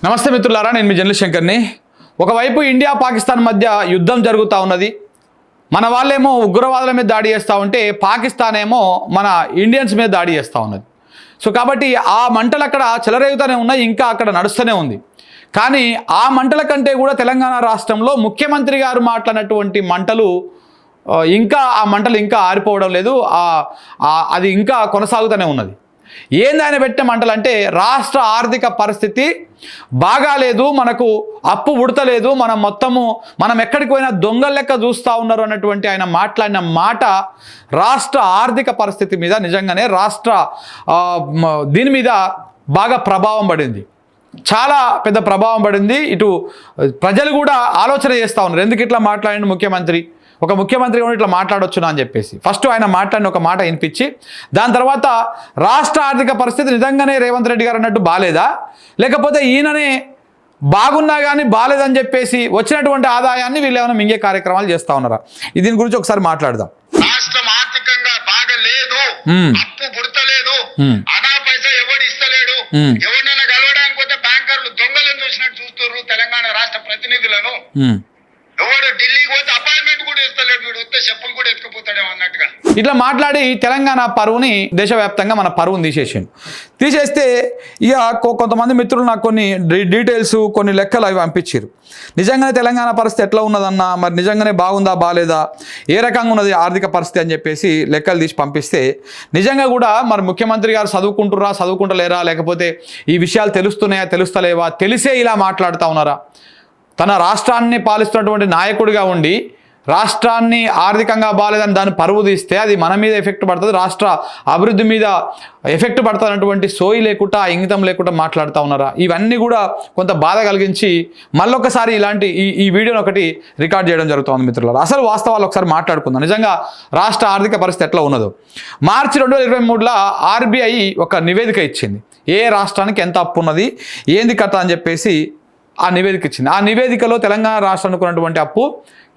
నమస్తే మిత్రులారా, నేను మీ జర్నలిస్ట్ శంకర్ని. ఒకవైపు ఇండియా పాకిస్తాన్ మధ్య యుద్ధం జరుగుతూ ఉన్నది. మన వాళ్ళేమో ఉగ్రవాదుల మీద దాడి చేస్తూ ఉంటే పాకిస్తాన్ ఏమో మన ఇండియన్స్ మీద దాడి చేస్తూ ఉన్నది. సో కాబట్టి ఆ మంటలు అక్కడ చెలరేగుతూనే ఉన్నాయి, ఇంకా అక్కడ నడుస్తూనే ఉంది. కానీ ఆ మంటల కంటే కూడా తెలంగాణ రాష్ట్రంలో ముఖ్యమంత్రి గారు మాట్లాడినటువంటి మంటలు ఇంకా ఆ మంటలు ఇంకా ఆరిపోవడం లేదు, అది ఇంకా కొనసాగుతూనే ఉన్నది. ఏంది ఆయన పెట్టిన మంటలు అంటే, రాష్ట్ర ఆర్థిక పరిస్థితి బాగాలేదు, మనకు అప్పు ఉడతలేదు, మనం ఎక్కడికి పోయినా దొంగల లెక్క చూస్తూ ఉన్నారు అన్నటువంటి ఆయన మాట్లాడిన మాట రాష్ట్ర ఆర్థిక పరిస్థితి మీద నిజంగానే దీని మీద బాగా ప్రభావం పడింది, చాలా పెద్ద ప్రభావం పడింది. ఇటు ప్రజలు కూడా ఆలోచన చేస్తూ ఉన్నారు, ఎందుకు ఇట్లా మాట్లాడిన ముఖ్యమంత్రి కూడా ఇట్లా మాట్లాడొచ్చునా అని చెప్పేసి. ఫస్ట్ ఆయన మాట్లాడిన ఒక మాట వినిపించి, దాని తర్వాత రాష్ట్ర ఆర్థిక పరిస్థితి నిజంగానే రేవంత్ రెడ్డి గారు అన్నట్టు బాలేదా, లేకపోతే ఈయననే బాగున్నా కానీ బాలేదని చెప్పేసి వచ్చినటువంటి ఆదాయాన్ని వీళ్ళు ఏమైనా మింగే కార్యక్రమాలు చేస్తూ ఉన్నారా, దీని గురించి ఒకసారి మాట్లాడదాం. రాష్ట్రం ఆర్థికంగా బాగలేదు, అప్పు పుడతలేదు, అనా పైసా ఎవడు ఇస్తలేడు, ఎవరినైనా కలవడానికి పోతే బ్యాంకర్లు దొంగలను చూసినట్టు చూస్తున్నారు తెలంగాణ రాష్ట్ర ప్రతినిధులను. ఎవడు ఢిల్లీకి పోతే అపాయింట్మెంట్ కూడా ఇస్తలేడు, వీడు వస్తే చెప్పులు కూడా ఎత్తుకుపోతాడేమో అన్నట్టుగా ఇట్లా మాట్లాడి తెలంగాణ పరువుని దేశవ్యాప్తంగా మన పరువుని తీసేస్తే ఇక కొంతమంది మిత్రులు నాకు కొన్ని డీటెయిల్స్, కొన్ని లెక్కలు అవి పంపించారు. నిజంగానే తెలంగాణ పరిస్థితి ఎట్లా ఉన్నదన్నా, మరి నిజంగానే బాగుందా బాలేదా, ఏ రకంగా ఉన్నది ఆర్థిక పరిస్థితి అని చెప్పేసి లెక్కలు తీసి పంపిస్తే, నిజంగా కూడా మరి ముఖ్యమంత్రి గారు చదువుకుంటలేరా, లేకపోతే ఈ విషయాలు తెలుస్తున్నాయా తెలుస్తలేవా, తెలిసే ఇలా మాట్లాడుతూ ఉన్నారా? తన రాష్ట్రాన్ని పాలిస్తున్నటువంటి నాయకుడిగా ఉండి రాష్ట్రాన్ని ఆర్థికంగా బాలేదని దాన్ని పరువు తీస్తే అది మన మీద ఎఫెక్ట్ పడుతుంది, రాష్ట్ర అభివృద్ధి మీద ఎఫెక్ట్ పడుతున్నటువంటి సోయి లేకుండా, ఇంగితం లేకుండా మాట్లాడుతూ ఉన్నారా? ఇవన్నీ కూడా కొంత బాధ కలిగించి మళ్ళొకసారి ఇలాంటి ఈ వీడియోని ఒకటి రికార్డ్ చేయడం జరుగుతుంది మిత్రులారా. అసలు వాస్తవాలు ఒకసారి మాట్లాడుకుందాం, నిజంగా రాష్ట్ర ఆర్థిక పరిస్థితి ఎట్లా ఉన్నదో. మార్చి 2023లో ఆర్బీఐ ఒక నివేదిక ఇచ్చింది, ఏ రాష్ట్రానికి ఎంత అప్పు ఉన్నది, ఏంది కథ అని చెప్పేసి ఆ నివేదిక ఇచ్చింది. ఆ నివేదికలో తెలంగాణ రాష్ట్రానికి ఉన్నటువంటి అప్పు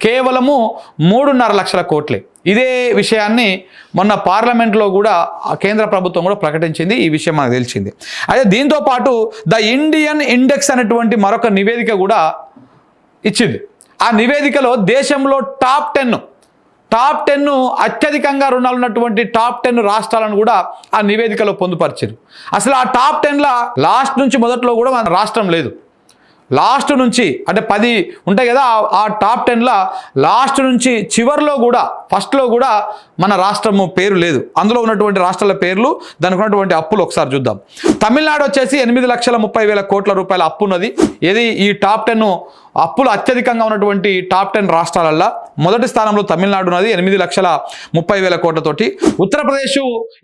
కేవలము 3.5 లక్షల కోట్లే. ఇదే విషయాన్ని మొన్న పార్లమెంట్లో కూడా కేంద్ర ప్రభుత్వం కూడా ప్రకటించింది, ఈ విషయం మనకు తెలిసింది. అయితే దీంతో పాటు ద ఇండియన్ ఇండెక్స్ అనేటువంటి మరొక నివేదిక కూడా ఇచ్చింది. ఆ నివేదికలో దేశంలో టాప్ 10 అత్యధికంగా రుణాలు ఉన్నటువంటి టాప్ 10 రాష్ట్రాలను కూడా ఆ నివేదికలో పొందుపరిచారు. అసలు ఆ టాప్ 10ల లాస్ట్ నుంచి మొదట్లో కూడా మన రాష్ట్రం లేదు. లాస్ట్ నుంచి అంటే 10 ఉంటాయి కదా, ఆ టాప్ 10ల లాస్ట్ నుంచి చివరిలో కూడా ఫస్ట్లో కూడా మన రాష్ట్రము పేరు లేదు. అందులో ఉన్నటువంటి రాష్ట్రాల పేర్లు, దానికి ఉన్నటువంటి అప్పులు ఒకసారి చూద్దాం. తమిళనాడు వచ్చేసి 8,30,000 కోట్ల రూపాయల అప్పు ఉన్నది. ఏది ఈ టాప్ 10 అప్పులు అత్యధికంగా ఉన్నటువంటి టాప్ 10 రాష్ట్రాలల్లో మొదటి స్థానంలో తమిళనాడు ఉన్నది 8,30,000 కోట్లతోటి. ఉత్తరప్రదేశ్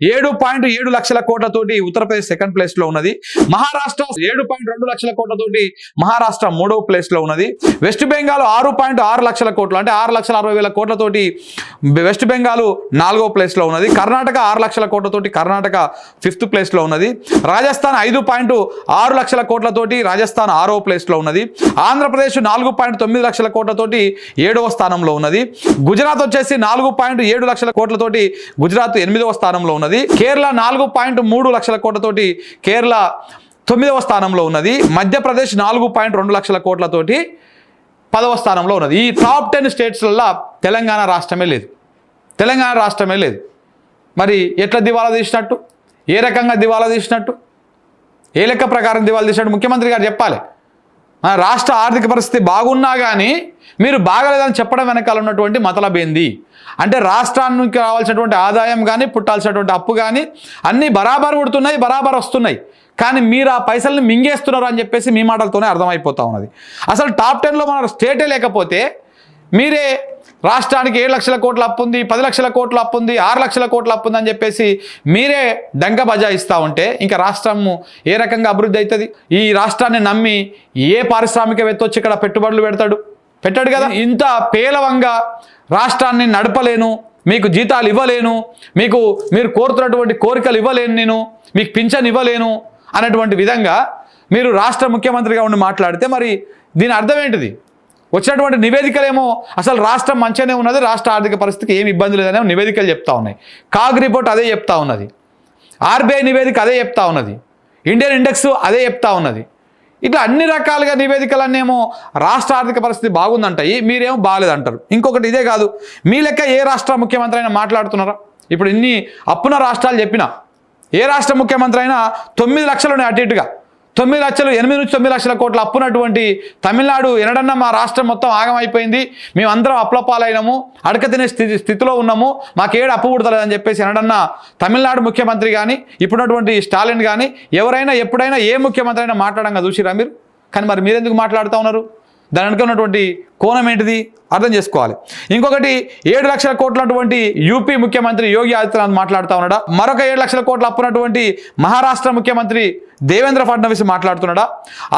7.7 లక్షల కోట్లతోటి ఉత్తరప్రదేశ్ సెకండ్ ప్లేస్లో ఉన్నది. మహారాష్ట్ర 7.2 లక్షల కోట్లతోటి మహారాష్ట్ర 3వ ప్లేస్లో ఉన్నది. వెస్ట్ బెంగాల్ 6.6 లక్షల కోట్లు అంటే 6,60,000 కోట్లతోటి వెస్ట్ బెంగాల్ 4వ ప్లేస్లో ఉన్నది. కర్ణాటక 6 లక్షల కోట్లతోటి కర్ణాటక 5th ప్లేస్లో ఉన్నది. రాజస్థాన్ 5.6 లక్షల కోట్లతోటి రాజస్థాన్ 6వ ప్లేస్లో ఉన్నది. ఆంధ్రప్రదేశ్ 4.9 లక్షల కోట్లతోటి 7వ స్థానంలో ఉన్నది. గుజరాత్ వచ్చేసి 4.7 లక్షల కోట్లతోటి గుజరాత్ 8వ స్థానంలో ఉన్నది. కేరళ 4.3 లక్షల కోట్లతోటి కేరళ 9వ స్థానంలో ఉన్నది. మధ్యప్రదేశ్ 4.2 లక్షల కోట్లతోటి 10వ స్థానంలో ఉన్నది. ఈ టాప్ 10 స్టేట్స్లలో తెలంగాణ రాష్ట్రమే లేదు. మరి ఎట్లా దివాలా తీసినట్టు, ఏ రకంగా దివాలా తీసినట్టు, ఏ లెక్క ప్రకారం దివాలా తీసినట్టు ముఖ్యమంత్రి గారు చెప్పాలి. రాష్ట్ర ఆర్థిక పరిస్థితి బాగున్నా కానీ మీరు బాగలేదని చెప్పడం వెనకాల ఉన్నటువంటి మతలబ్ ఏంది అంటే, రాష్ట్రానికి రావాల్సినటువంటి ఆదాయం కానీ పుట్టాల్సినటువంటి అప్పు కానీ అన్నీ బరాబర్ పుడుతున్నాయి, బరాబర్ వస్తున్నాయి, కానీ మీరు ఆ పైసల్ని మింగేస్తున్నారు అని చెప్పేసి మీ మాటలతోనే అర్థమైపోతూ ఉన్నది. అసలు టాప్ 10లో మన స్టేటే లేకపోతే మీరే రాష్ట్రానికి 7 లక్షల కోట్ల అప్పు ఉంది, 10 లక్షల కోట్ల అప్పు ఉంది, 6 లక్షల కోట్ల అప్పు ఉంది అని చెప్పేసి మీరే డంక బజాయిస్తూ ఉంటే ఇంకా రాష్ట్రము ఏ రకంగా అభివృద్ధి అవుతుంది? ఈ రాష్ట్రాన్ని నమ్మి ఏ పారిశ్రామికవేత్త వచ్చి ఇక్కడ పెట్టుబడులు పెట్టాడు కదా. ఇంత పేలవంగా రాష్ట్రాన్ని నడపలేను, మీకు జీతాలు ఇవ్వలేను, మీరు కోరుతున్నటువంటి కోరికలు ఇవ్వలేను, నేను మీకు పింఛన్ ఇవ్వలేను అన్నటువంటి విధంగా మీరు రాష్ట్ర ముఖ్యమంత్రిగా ఉండి మాట్లాడితే మరి దీని అర్థం ఏంటిది? వచ్చినటువంటి నివేదికలేమో అసలు రాష్ట్రం మంచిగానే ఉన్నది, రాష్ట్ర ఆర్థిక పరిస్థితికి ఏమి ఇబ్బంది లేదనే నివేదికలు చెప్తా ఉన్నాయి. కాగ్ రిపోర్ట్ అదే చెప్తా ఉన్నది, ఆర్బీఐ నివేదిక అదే చెప్తా ఉన్నది, ఇండియన్ ఇండెక్స్ అదే చెప్తా ఉన్నది. ఇట్లా అన్ని రకాలుగా నివేదికలన్నేమో రాష్ట్ర ఆర్థిక పరిస్థితి బాగుందంటాయి, మీరేమో బాగాలేదంటారు. ఇంకొకటి ఇదే కాదు, మీ లెక్క ఏ రాష్ట్ర ముఖ్యమంత్రి అయినా మాట్లాడుతున్నారా? ఇప్పుడు ఇన్ని అప్పున రాష్ట్రాలు చెప్పినా ఏ రాష్ట్ర ముఖ్యమంత్రి అయినా 9 లక్షలు అటు ఇటుగా 9 లక్షలు 8 నుంచి 9 లక్షల కోట్ల అప్పున్నటువంటి తమిళనాడు ఎనడన్నా మా రాష్ట్రం మొత్తం ఆగమైపోయింది, మేమందరం అప్లపాలైనము, అడక తినే స్థితిలో ఉన్నాము, మాకేడు అప్పు పుడతలేదని చెప్పేసి ఎనడన్నా తమిళనాడు ముఖ్యమంత్రి కానీ ఇప్పుడున్నటువంటి స్టాలిన్ కానీ ఎవరైనా ఎప్పుడైనా ఏ ముఖ్యమంత్రి అయినా మాట్లాడంగా చూసిరా మీరు? కానీ మరి మీరెందుకు మాట్లాడుతూ ఉన్నారు? దాని వెనుక ఉన్నటువంటి కోణం ఏంటిది అర్థం చేసుకోవాలి. ఇంకొకటి 7 లక్షల కోట్లటువంటి యూపీ ముఖ్యమంత్రి యోగి ఆదిత్యనాథ్ మాట్లాడుతూ ఉన్నాడా? మరొక 7 లక్షల కోట్ల అప్పున్నటువంటి మహారాష్ట్ర ముఖ్యమంత్రి దేవేంద్ర ఫడ్నవీస్ మాట్లాడుతున్నాడా?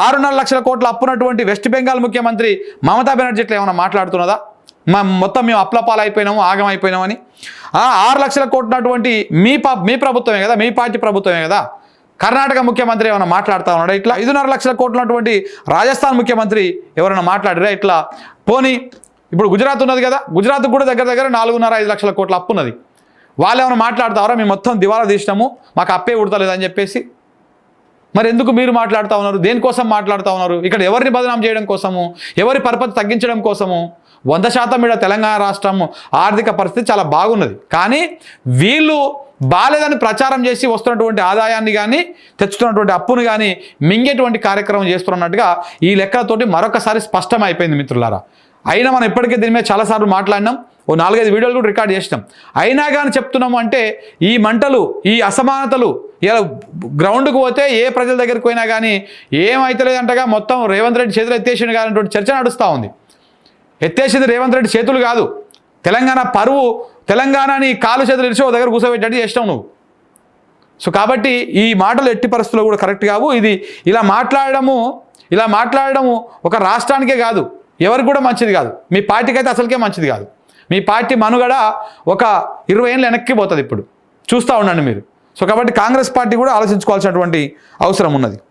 6.5 లక్షల కోట్ల అప్పున్నటువంటి వెస్ట్ బెంగాల్ ముఖ్యమంత్రి మమతా బెనర్జీ ఇట్లా ఏమైనా మాట్లాడుతున్నదా? మొత్తం మేము అప్లపాలైపోయినాము, ఆగమైపోయినామని. 6 లక్షల కోట్లటువంటి మీ ప్రభుత్వమే కదా, మీ పార్టీ ప్రభుత్వమే కదా. కర్ణాటక ముఖ్యమంత్రి ఏమైనా మాట్లాడుతూ ఉన్నాడా? ఇట్లా 5.5 లక్షల కోట్లటువంటి రాజస్థాన్ ముఖ్యమంత్రి ఎవరైనా మాట్లాడారా? ఇట్లా పోనీ ఇప్పుడు గుజరాత్ ఉన్నది కదా, గుజరాత్ కూడా దగ్గర 4.5 లక్షల కోట్ల అప్పు ఉన్నది. వాళ్ళు ఏమైనా మాట్లాడతారా మేము మొత్తం దివాలా తీసినాము, మాకు అప్పే ఉడతలేదని చెప్పేసి? మరి ఎందుకు మీరు మాట్లాడుతూ ఉన్నారు? దేనికోసం మాట్లాడుతూ ఉన్నారు? ఇక్కడ ఎవరిని బదనాం చేయడం కోసము, ఎవరి పరపతి తగ్గించడం కోసము? 100% ఇక్కడ తెలంగాణ రాష్ట్రం ఆర్థిక పరిస్థితి చాలా బాగున్నది, కానీ వీళ్ళు బాలేదని ప్రచారం చేసి వస్తున్నటువంటి ఆదాయాన్ని కానీ తెచ్చుతున్నటువంటి అప్పును కానీ మింగేటువంటి కార్యక్రమం చేస్తున్నట్టుగా ఈ లెక్కలతోటి మరొకసారి స్పష్టమైపోయింది మిత్రులారా. అయినా మనం ఇప్పటికే దీని మీద చాలాసార్లు మాట్లాడినాం, ఓ 4-5 వీడియోలు కూడా రికార్డ్ చేసినాం. అయినా కానీ చెప్తున్నాము అంటే ఈ మంటలు, ఈ అసమానతలు ఇలా గ్రౌండ్కి పోతే ఏ ప్రజల దగ్గరికి పోయినా కానీ ఏమైతలేదంటగా మొత్తం రేవంత్ రెడ్డి చేతులు ఎత్తేసిండు కానీ చర్చ నడుస్తూ ఉంది. ఎత్తేసింది రేవంత్ రెడ్డి చేతులు కాదు, తెలంగాణ పరువు, తెలంగాణని కాలు చేతులు ఇరిచి ఓ దగ్గర కూర్చోబెట్టేట్టు చేసినావు నువ్వు. సో కాబట్టి ఈ మాటలు ఎట్టి పరిస్థితుల్లో కూడా కరెక్ట్ కావు. ఇది ఇలా మాట్లాడడము ఒక రాష్ట్రానికే కాదు, ఎవరికి కూడా మంచిది కాదు. మీ పార్టీకి అయితే అసలుకే మంచిది కాదు. మీ పార్టీ మనుగడ ఒక 20 ఏళ్ళు వెనక్కి పోతుంది. ఇప్పుడు చూస్తూ ఉండండి మీరు. సో కాబట్టి కాంగ్రెస్ పార్టీ కూడా ఆలోచించుకోవాల్సినటువంటి అవసరం ఉన్నది.